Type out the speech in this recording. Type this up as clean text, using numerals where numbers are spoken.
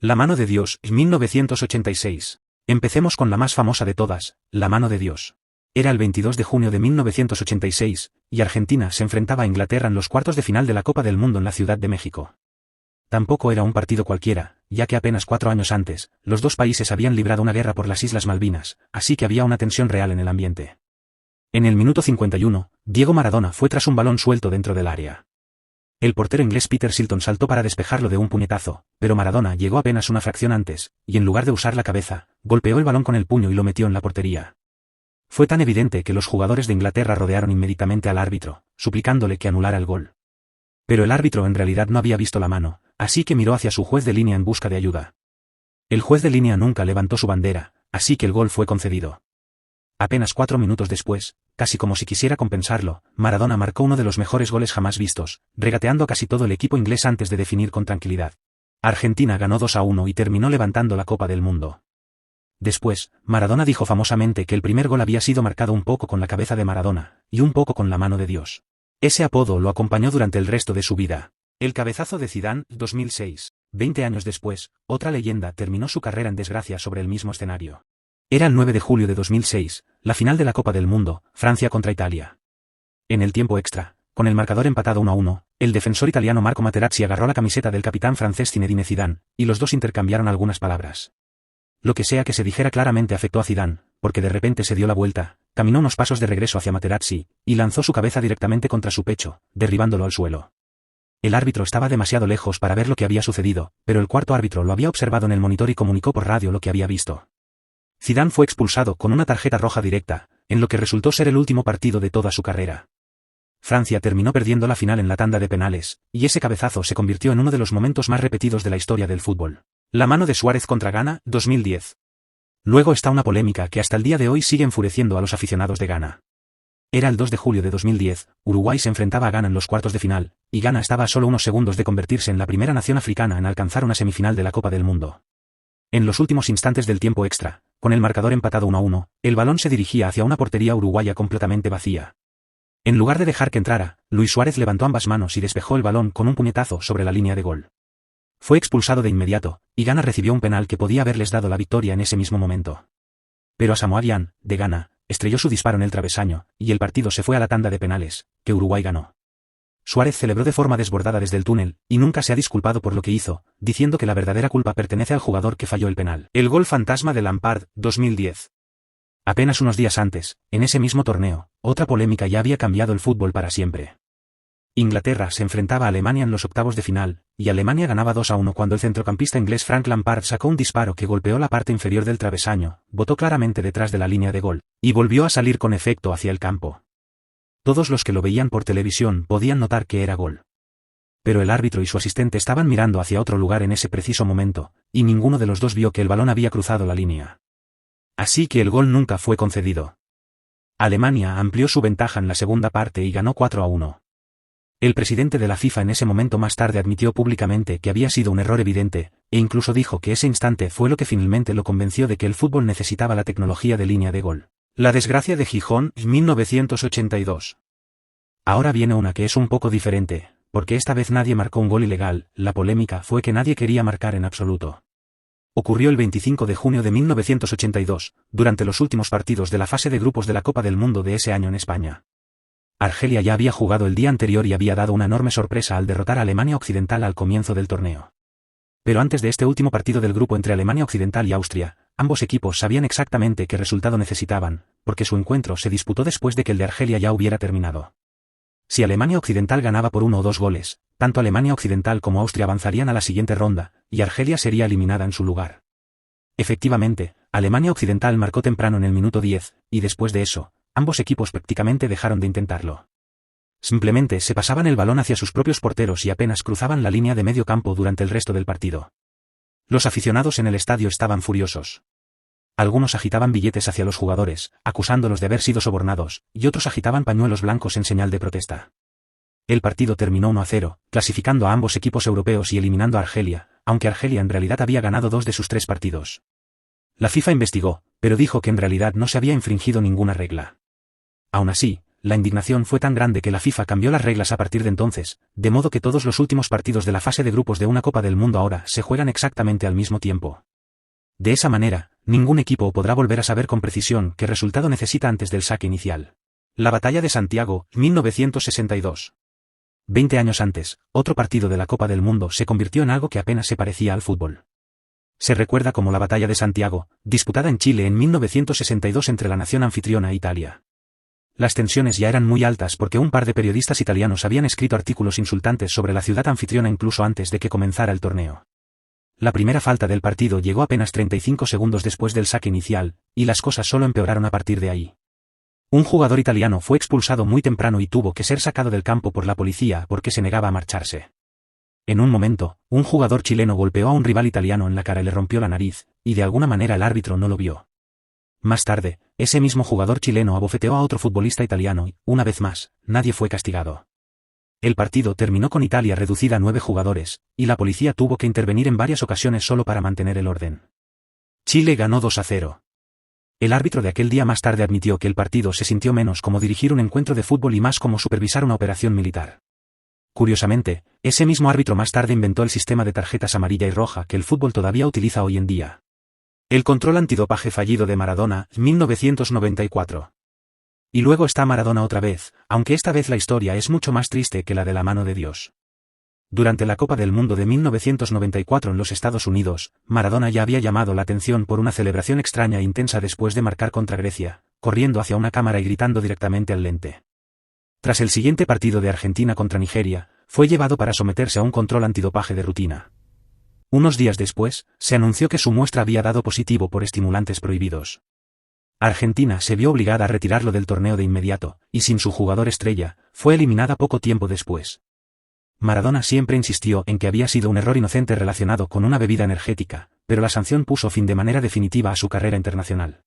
La mano de Dios, 1986. Empecemos con la más famosa de todas, la mano de Dios. Era el 22 de junio de 1986, y Argentina se enfrentaba a Inglaterra en los cuartos de final de la Copa del Mundo en la Ciudad de México. Tampoco era un partido cualquiera, ya que apenas 4 años antes, los dos países habían librado una guerra por las Islas Malvinas, así que había una tensión real en el ambiente. En el minuto 51, Diego Maradona fue tras un balón suelto dentro del área. El portero inglés Peter Shilton saltó para despejarlo de un puñetazo, pero Maradona llegó apenas una fracción antes, y en lugar de usar la cabeza, golpeó el balón con el puño y lo metió en la portería. Fue tan evidente que los jugadores de Inglaterra rodearon inmediatamente al árbitro, suplicándole que anulara el gol. Pero el árbitro en realidad no había visto la mano, así que miró hacia su juez de línea en busca de ayuda. El juez de línea nunca levantó su bandera, así que el gol fue concedido. Apenas 4 minutos después, casi como si quisiera compensarlo, Maradona marcó uno de los mejores goles jamás vistos, regateando a casi todo el equipo inglés antes de definir con tranquilidad. Argentina ganó 2-1 y terminó levantando la Copa del Mundo. Después, Maradona dijo famosamente que el primer gol había sido marcado un poco con la cabeza de Maradona, y un poco con la mano de Dios. Ese apodo lo acompañó durante el resto de su vida. El cabezazo de Zidane, 2006. 20 años después, otra leyenda terminó su carrera en desgracia sobre el mismo escenario. Era el 9 de julio de 2006, la final de la Copa del Mundo, Francia contra Italia. En el tiempo extra, con el marcador empatado 1-1, el defensor italiano Marco Materazzi agarró la camiseta del capitán francés Zinedine Zidane, y los dos intercambiaron algunas palabras. Lo que sea que se dijera claramente afectó a Zidane, porque de repente se dio la vuelta, caminó unos pasos de regreso hacia Materazzi, y lanzó su cabeza directamente contra su pecho, derribándolo al suelo. El árbitro estaba demasiado lejos para ver lo que había sucedido, pero el cuarto árbitro lo había observado en el monitor y comunicó por radio lo que había visto. Zidane fue expulsado con una tarjeta roja directa, en lo que resultó ser el último partido de toda su carrera. Francia terminó perdiendo la final en la tanda de penales, y ese cabezazo se convirtió en uno de los momentos más repetidos de la historia del fútbol. La mano de Suárez contra Ghana, 2010. Luego está una polémica que hasta el día de hoy sigue enfureciendo a los aficionados de Ghana. Era el 2 de julio de 2010, Uruguay se enfrentaba a Ghana en los cuartos de final, y Ghana estaba a solo unos segundos de convertirse en la primera nación africana en alcanzar una semifinal de la Copa del Mundo. En los últimos instantes del tiempo extra, con el marcador empatado 1-1, el balón se dirigía hacia una portería uruguaya completamente vacía. En lugar de dejar que entrara, Luis Suárez levantó ambas manos y despejó el balón con un puñetazo sobre la línea de gol. Fue expulsado de inmediato, y Ghana recibió un penal que podía haberles dado la victoria en ese mismo momento. Pero Asamoah Gyan, de Ghana, estrelló su disparo en el travesaño, y el partido se fue a la tanda de penales, que Uruguay ganó. Suárez celebró de forma desbordada desde el túnel, y nunca se ha disculpado por lo que hizo, diciendo que la verdadera culpa pertenece al jugador que falló el penal. El gol fantasma de Lampard, 2010. Apenas unos días antes, en ese mismo torneo, otra polémica ya había cambiado el fútbol para siempre. Inglaterra se enfrentaba a Alemania en los octavos de final, y Alemania ganaba 2-1 cuando el centrocampista inglés Frank Lampard sacó un disparo que golpeó la parte inferior del travesaño, botó claramente detrás de la línea de gol, y volvió a salir con efecto hacia el campo. Todos los que lo veían por televisión podían notar que era gol. Pero el árbitro y su asistente estaban mirando hacia otro lugar en ese preciso momento, y ninguno de los dos vio que el balón había cruzado la línea. Así que el gol nunca fue concedido. Alemania amplió su ventaja en la segunda parte y ganó 4-1. El presidente de la FIFA en ese momento más tarde admitió públicamente que había sido un error evidente, e incluso dijo que ese instante fue lo que finalmente lo convenció de que el fútbol necesitaba la tecnología de línea de gol. La desgracia de Gijón, 1982. Ahora viene una que es un poco diferente, porque esta vez nadie marcó un gol ilegal, la polémica fue que nadie quería marcar en absoluto. Ocurrió el 25 de junio de 1982, durante los últimos partidos de la fase de grupos de la Copa del Mundo de ese año en España. Argelia ya había jugado el día anterior y había dado una enorme sorpresa al derrotar a Alemania Occidental al comienzo del torneo. Pero antes de este último partido del grupo entre Alemania Occidental y Austria, ambos equipos sabían exactamente qué resultado necesitaban, porque su encuentro se disputó después de que el de Argelia ya hubiera terminado. Si Alemania Occidental ganaba por 1 o 2 goles, tanto Alemania Occidental como Austria avanzarían a la siguiente ronda, y Argelia sería eliminada en su lugar. Efectivamente, Alemania Occidental marcó temprano en el minuto 10, y después de eso, ambos equipos prácticamente dejaron de intentarlo. Simplemente se pasaban el balón hacia sus propios porteros y apenas cruzaban la línea de medio campo durante el resto del partido. Los aficionados en el estadio estaban furiosos. Algunos agitaban billetes hacia los jugadores, acusándolos de haber sido sobornados, y otros agitaban pañuelos blancos en señal de protesta. El partido terminó 1-0, clasificando a ambos equipos europeos y eliminando a Argelia, aunque Argelia en realidad había ganado 2 de sus 3 partidos. La FIFA investigó, pero dijo que en realidad no se había infringido ninguna regla. Aún así, la indignación fue tan grande que la FIFA cambió las reglas a partir de entonces, de modo que todos los últimos partidos de la fase de grupos de una Copa del Mundo ahora se juegan exactamente al mismo tiempo. De esa manera, ningún equipo podrá volver a saber con precisión qué resultado necesita antes del saque inicial. La Batalla de Santiago, 1962. 20 años antes, otro partido de la Copa del Mundo se convirtió en algo que apenas se parecía al fútbol. Se recuerda como la Batalla de Santiago, disputada en Chile en 1962 entre la nación anfitriona e Italia. Las tensiones ya eran muy altas porque un par de periodistas italianos habían escrito artículos insultantes sobre la ciudad anfitriona incluso antes de que comenzara el torneo. La primera falta del partido llegó apenas 35 segundos después del saque inicial, y las cosas solo empeoraron a partir de ahí. Un jugador italiano fue expulsado muy temprano y tuvo que ser sacado del campo por la policía porque se negaba a marcharse. En un momento, un jugador chileno golpeó a un rival italiano en la cara y le rompió la nariz, y de alguna manera el árbitro no lo vio. Más tarde, ese mismo jugador chileno abofeteó a otro futbolista italiano y, una vez más, nadie fue castigado. El partido terminó con Italia reducida a 9 jugadores, y la policía tuvo que intervenir en varias ocasiones solo para mantener el orden. Chile ganó 2-0. El árbitro de aquel día más tarde admitió que el partido se sintió menos como dirigir un encuentro de fútbol y más como supervisar una operación militar. Curiosamente, ese mismo árbitro más tarde inventó el sistema de tarjetas amarilla y roja que el fútbol todavía utiliza hoy en día. El control antidopaje fallido de Maradona, 1994. Y luego está Maradona otra vez, aunque esta vez la historia es mucho más triste que la de la mano de Dios. Durante la Copa del Mundo de 1994 en los Estados Unidos, Maradona ya había llamado la atención por una celebración extraña e intensa después de marcar contra Grecia, corriendo hacia una cámara y gritando directamente al lente. Tras el siguiente partido de Argentina contra Nigeria, fue llevado para someterse a un control antidopaje de rutina. Unos días después, se anunció que su muestra había dado positivo por estimulantes prohibidos. Argentina se vio obligada a retirarlo del torneo de inmediato, y sin su jugador estrella, fue eliminada poco tiempo después. Maradona siempre insistió en que había sido un error inocente relacionado con una bebida energética, pero la sanción puso fin de manera definitiva a su carrera internacional.